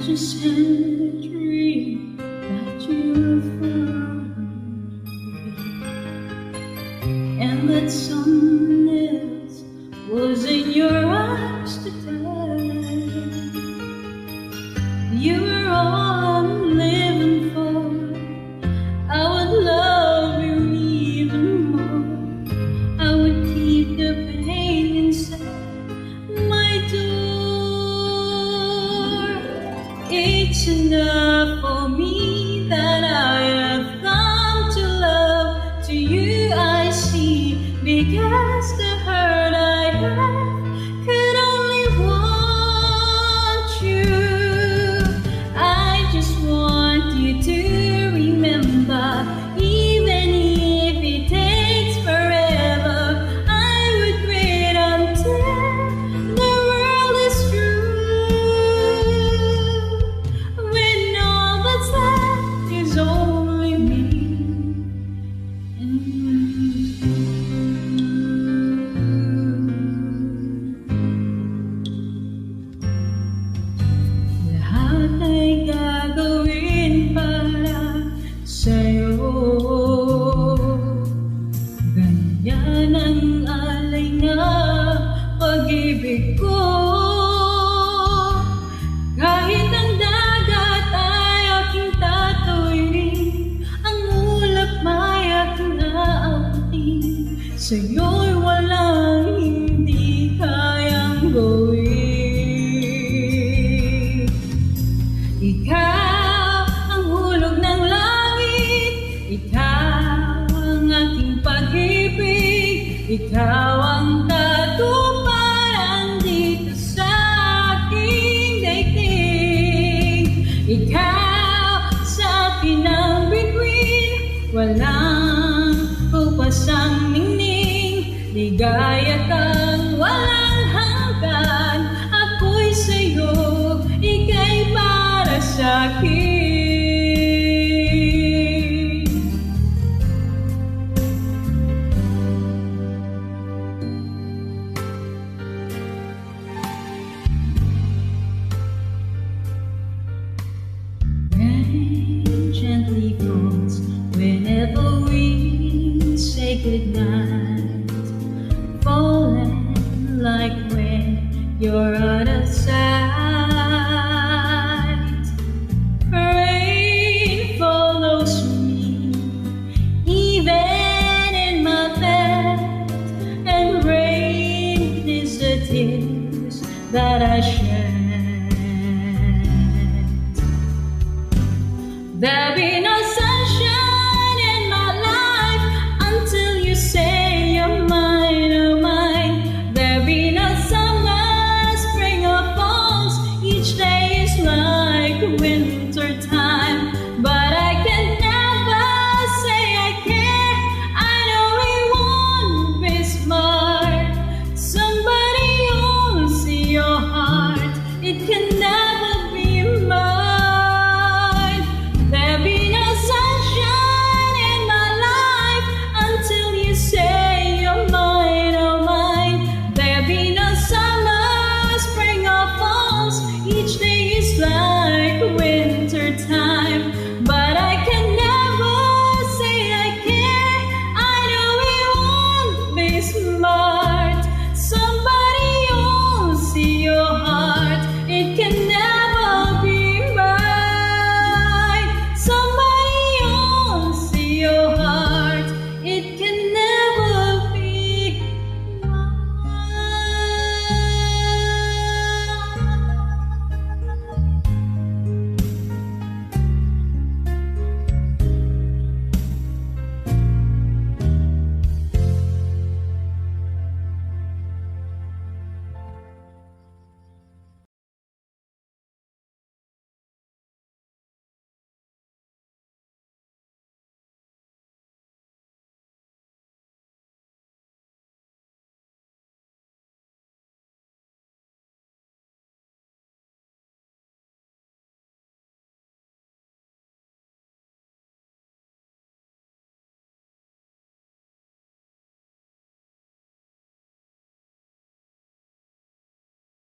just had a dream that you were far away, and that someone else was in your arms today. You were all I'm living for. I would love you even more. I would keep the pain inside my door. It's enough for me that I have come to love. To you I see, because the hurt I have could only want you. I just want you to remember, even if it takes forever, I would wait until the world is through. When all that's left is only me and you. Lahat ay gagawin para sa'yo. Ganyan ang alay na pag-ibig ko. Kahit ang dagat ay aking tatuwirin, ang ulap may aking aabutin. Sa'yo'y walang hindi kayang gawin. Ikaw ang hulog ng langit, ikaw ang aking pag-ibig, ikaw ang katuparan dito sa aking daigdig. Ikaw sa akin ang bituin, walang kupasang ningning, ligaya kang walang hanggan. Ako'y sa'yo, ika'y para sa'kin. Rain gently falls whenever we say goodnight, falling like when you're